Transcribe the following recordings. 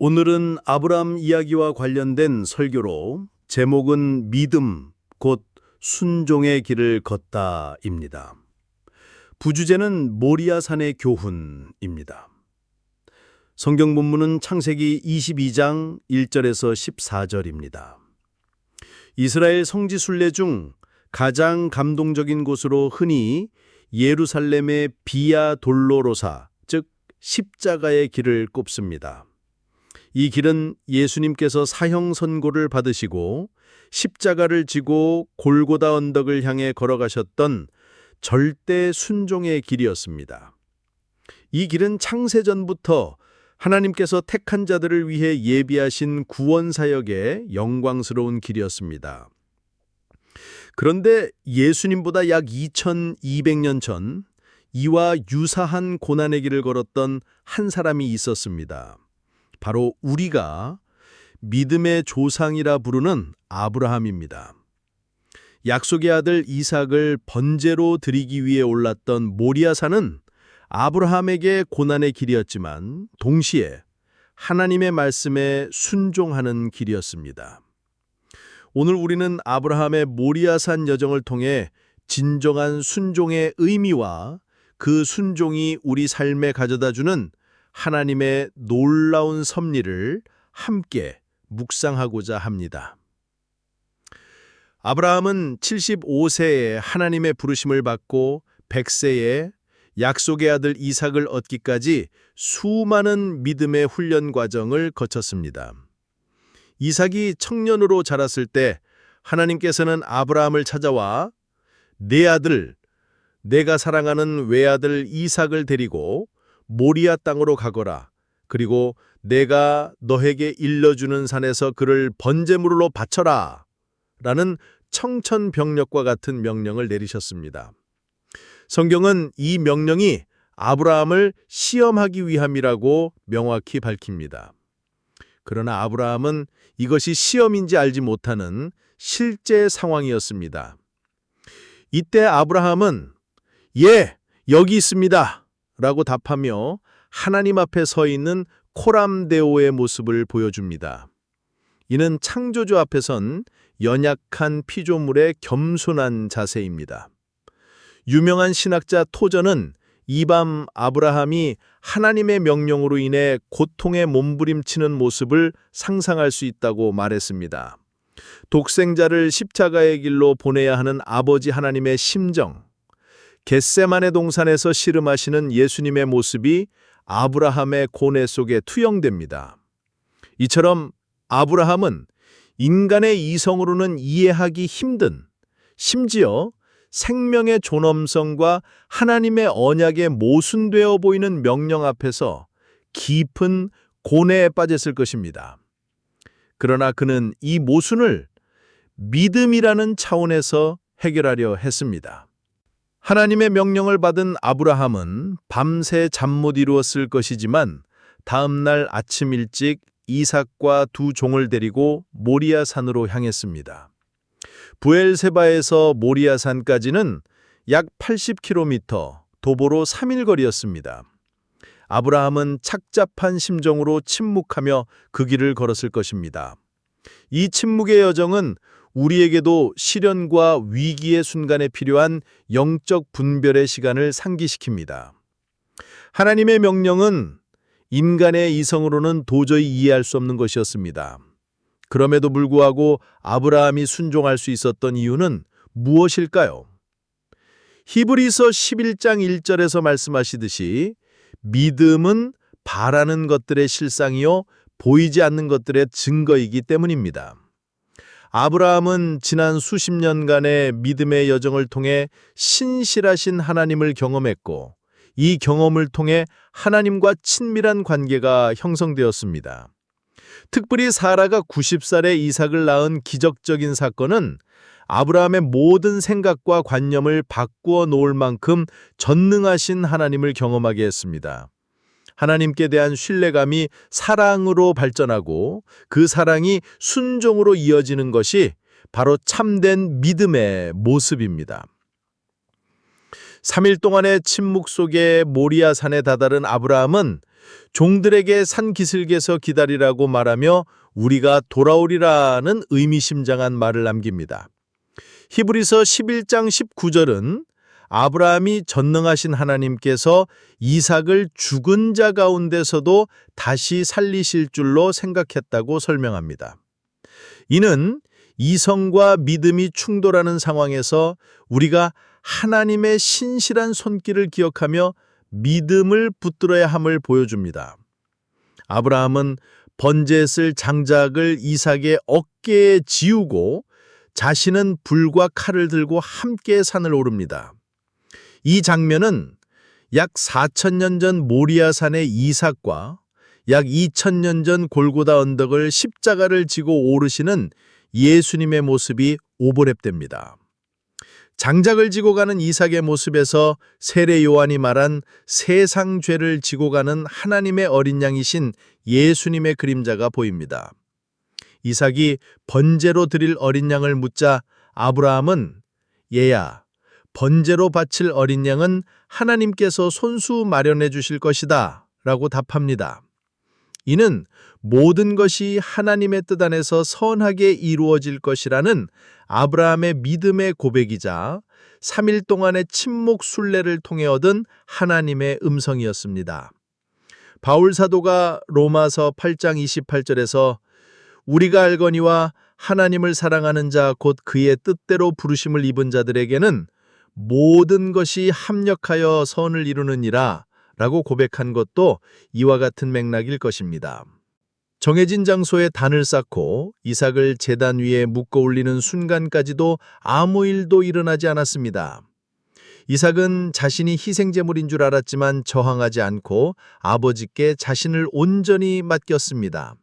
오늘은 아브라함 이야기와 관련된 설교로 제목은 믿음, 곧 순종의 길을 걷다입니다. 부주제는 모리아산의 교훈입니다. 성경 본문은 창세기 22장 1절에서 14절입니다. 이스라엘 성지 순례 중 가장 감동적인 곳으로 흔히 예루살렘의 비아 돌로로사, 즉 십자가의 길을 꼽습니다. 이 길은 예수님께서 사형 선고를 받으시고 십자가를 지고 골고다 언덕을 향해 걸어가셨던 절대 순종의 길이었습니다. 이 길은 창세전부터 하나님께서 택한 자들을 위해 예비하신 구원 사역의 영광스러운 길이었습니다. 그런데 예수님보다 약 2200년 전 이와 유사한 고난의 길을 걸었던 한 사람이 있었습니다. 바로 우리가 믿음의 조상이라 부르는 아브라함입니다. 약속의 아들 이삭을 번제로 드리기 위해 올랐던 모리아산은 아브라함에게 고난의 길이었지만 동시에 하나님의 말씀에 순종하는 길이었습니다. 오늘 우리는 아브라함의 모리아산 여정을 통해 진정한 순종의 의미와 그 순종이 우리 삶에 가져다주는 하나님의 놀라운 섭리를 함께 묵상하고자 합니다. 아브라함은 75세에 하나님의 부르심을 받고 100세에 약속의 아들 이삭을 얻기까지 수많은 믿음의 훈련 과정을 거쳤습니다. 이삭이 청년으로 자랐을 때 하나님께서는 아브라함을 찾아와 내 아들, 내가 사랑하는 외아들 이삭을 데리고 모리아 땅으로 가거라. 그리고 내가 너에게 일러주는 산에서 그를 번제물로 바쳐라. 라는 청천벽력과 같은 명령을 내리셨습니다. 성경은 이 명령이 아브라함을 시험하기 위함이라고 명확히 밝힙니다. 그러나 아브라함은 이것이 시험인지 알지 못하는 실제 상황이었습니다. 이때 아브라함은 예, 여기 있습니다. 라고 답하며 하나님 앞에 서 있는 코람데오의 모습을 보여줍니다. 이는 창조주 앞에 선 연약한 피조물의 겸손한 자세입니다. 유명한 신학자 토저는 이 밤 아브라함이 하나님의 명령으로 인해 고통에 몸부림치는 모습을 상상할 수 있다고 말했습니다. 독생자를 십자가의 길로 보내야 하는 아버지 하나님의 심정, 겟세마네 동산에서 씨름하시는 예수님의 모습이 아브라함의 고뇌 속에 투영됩니다. 이처럼 아브라함은 인간의 이성으로는 이해하기 힘든, 심지어 생명의 존엄성과 하나님의 언약에 모순되어 보이는 명령 앞에서 깊은 고뇌에 빠졌을 것입니다. 그러나 그는 이 모순을 믿음이라는 차원에서 해결하려 했습니다. 하나님의 명령을 받은 아브라함은 밤새 잠 못 이루었을 것이지만 다음 날 아침 일찍 이삭과 두 종을 데리고 모리아산으로 향했습니다. 부엘세바에서 모리아산까지는 약 80km, 도보로 3일 거리였습니다. 아브라함은 착잡한 심정으로 침묵하며 그 길을 걸었을 것입니다. 이 침묵의 여정은 우리에게도 시련과 위기의 순간에 필요한 영적 분별의 시간을 상기시킵니다. 하나님의 명령은 인간의 이성으로는 도저히 이해할 수 없는 것이었습니다. 그럼에도 불구하고 아브라함이 순종할 수 있었던 이유는 무엇일까요? 히브리서 11장 1절에서 말씀하시듯이 믿음은 바라는 것들의 실상이요 보이지 않는 것들의 증거이기 때문입니다. 아브라함은 지난 수십 년간의 믿음의 여정을 통해 신실하신 하나님을 경험했고 이 경험을 통해 하나님과 친밀한 관계가 형성되었습니다. 특별히 사라가 90살에 이삭을 낳은 기적적인 사건은 아브라함의 모든 생각과 관념을 바꾸어 놓을 만큼 전능하신 하나님을 경험하게 했습니다. 하나님께 대한 신뢰감이 사랑으로 발전하고 그 사랑이 순종으로 이어지는 것이 바로 참된 믿음의 모습입니다. 3일 동안의 침묵 속에 모리아산에 다다른 아브라함은 종들에게 산 기슭에서 기다리라고 말하며 우리가 돌아오리라는 의미심장한 말을 남깁니다. 히브리서 11장 19절은 아브라함이 전능하신 하나님께서 이삭을 죽은 자 가운데서도 다시 살리실 줄로 생각했다고 설명합니다. 이는 이성과 믿음이 충돌하는 상황에서 우리가 하나님의 신실한 손길을 기억하며 믿음을 붙들어야 함을 보여줍니다. 아브라함은 번제했을 장작을 이삭의 어깨에 지우고 자신은 불과 칼을 들고 함께 산을 오릅니다. 이 장면은 약 4,000년 전 모리아산의 이삭과 약 2,000년 전 골고다 언덕을 십자가를 지고 오르시는 예수님의 모습이 오버랩됩니다. 장작을 지고 가는 이삭의 모습에서 세례 요한이 말한 세상 죄를 지고 가는 하나님의 어린 양이신 예수님의 그림자가 보입니다. 이삭이 번제로 드릴 어린 양을 묻자 아브라함은 얘야, 번제로 바칠 어린 양은 하나님께서 손수 마련해 주실 것이다 라고 답합니다. 이는 모든 것이 하나님의 뜻 안에서 선하게 이루어질 것이라는 아브라함의 믿음의 고백이자 3일 동안의 침묵 순례를 통해 얻은 하나님의 음성이었습니다. 바울 사도가 로마서 8장 28절에서 우리가 알거니와 하나님을 사랑하는 자 곧 그의 뜻대로 부르심을 입은 자들에게는 모든 것이 합력하여 선을 이루느니라 라고 고백한 것도 이와 같은 맥락일 것입니다. 정해진 장소에 단을 쌓고 이삭을 제단 위에 묶어 올리는 순간까지도 아무 일도 일어나지 않았습니다. 이삭은 자신이 희생제물인 줄 알았지만 저항하지 않고 아버지께 자신을 온전히 맡겼습니다.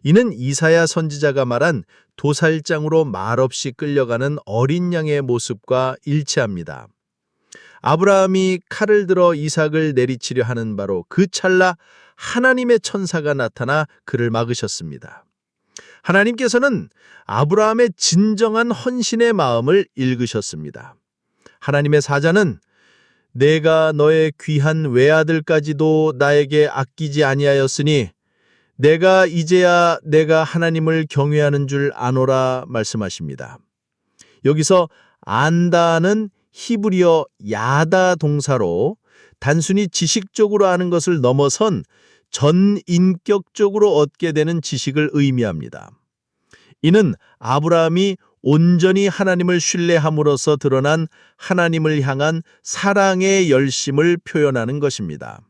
이는 이사야 선지자가 말한 도살장으로 말없이 끌려가는 어린 양의 모습과 일치합니다. 아브라함이 칼을 들어 이삭을 내리치려 하는 바로 그 찰나 하나님의 천사가 나타나 그를 막으셨습니다. 하나님께서는 아브라함의 진정한 헌신의 마음을 읽으셨습니다. 하나님의 사자는 내가 너의 귀한 외아들까지도 나에게 아끼지 아니하였으니 내가 이제야 내가 하나님을 경외하는 줄 아노라 말씀하십니다. 여기서 안다는 히브리어 야다 동사로 단순히 지식적으로 아는 것을 넘어선 전인격적으로 얻게 되는 지식을 의미합니다. 이는 아브라함이 온전히 하나님을 신뢰함으로써 드러난 하나님을 향한 사랑의 열심을 표현하는 것입니다.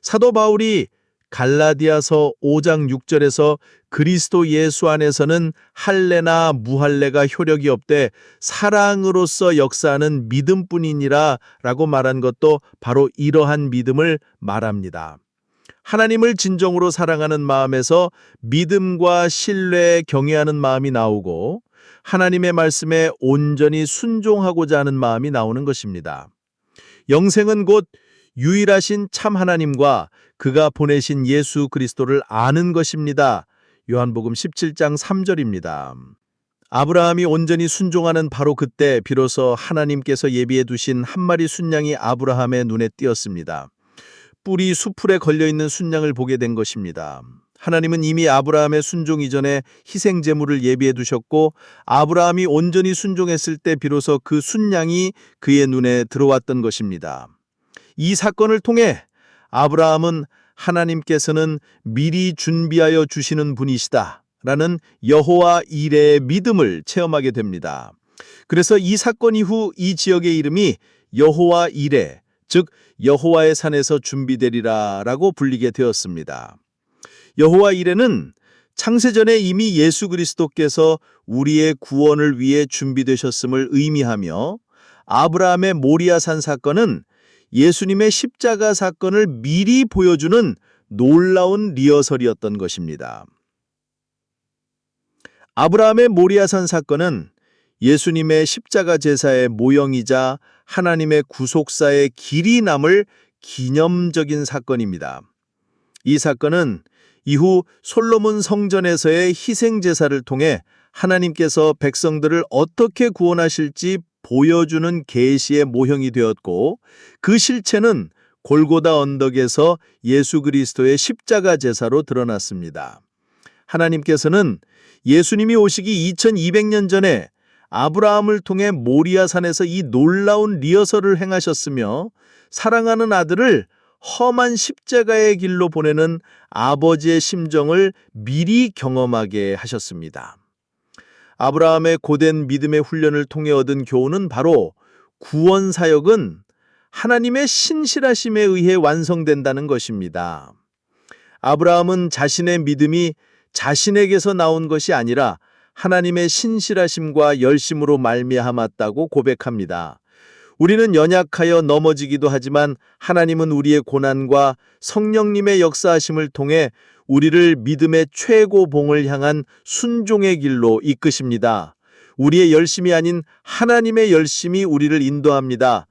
사도 바울이 갈라디아서 5장 6절에서 그리스도 예수 안에서는 할례나 무할례가 효력이 없되 사랑으로서 역사하는 믿음뿐이니라 라고 말한 것도 바로 이러한 믿음을 말합니다. 하나님을 진정으로 사랑하는 마음에서 믿음과 신뢰에 경외하는 마음이 나오고 하나님의 말씀에 온전히 순종하고자 하는 마음이 나오는 것입니다. 영생은 곧 유일하신 참 하나님과 그가 보내신 예수 그리스도를 아는 것입니다. 요한복음 17장 3절입니다. 아브라함이 온전히 순종하는 바로 그때 비로소 하나님께서 예비해 두신 한 마리 순양이 아브라함의 눈에 띄었습니다. 뿔이 수풀에 걸려있는 순양을 보게 된 것입니다. 하나님은 이미 아브라함의 순종 이전에 희생 제물을 예비해 두셨고 아브라함이 온전히 순종했을 때 비로소 그 순양이 그의 눈에 들어왔던 것입니다. 이 사건을 통해 아브라함은 하나님께서는 미리 준비하여 주시는 분이시다 라는 여호와 이레의 믿음을 체험하게 됩니다. 그래서 이 사건 이후 이 지역의 이름이 여호와 이레, 즉 여호와의 산에서 준비되리라 라고 불리게 되었습니다. 여호와 이레는 창세전에 이미 예수 그리스도께서 우리의 구원을 위해 준비되셨음을 의미하며 아브라함의 모리아산 사건은 예수님의 십자가 사건을 미리 보여주는 놀라운 리허설이었던 것입니다. 아브라함의 모리아산 사건은 예수님의 십자가 제사의 모형이자 하나님의 구속사의 길이 남을 기념적인 사건입니다. 이 사건은 이후 솔로몬 성전에서의 희생 제사를 통해 하나님께서 백성들을 어떻게 구원하실지 보여주는 계시의 모형이 되었고 그 실체는 골고다 언덕에서 예수 그리스도의 십자가 제사로 드러났습니다. 하나님께서는 예수님이 오시기 2200년 전에 아브라함을 통해 모리아산에서 이 놀라운 리허설을 행하셨으며 사랑하는 아들을 험한 십자가의 길로 보내는 아버지의 심정을 미리 경험하게 하셨습니다. 아브라함의 고된 믿음의 훈련을 통해 얻은 교훈은 바로 구원 사역은 하나님의 신실하심에 의해 완성된다는 것입니다. 아브라함은 자신의 믿음이 자신에게서 나온 것이 아니라 하나님의 신실하심과 열심으로 말미암았다고 고백합니다. 우리는 연약하여 넘어지기도 하지만 하나님은 우리의 고난과 성령님의 역사하심을 통해 우리를 믿음의 최고봉을 향한 순종의 길로 이끄십니다. 우리의 열심이 아닌 하나님의 열심이 우리를 인도합니다.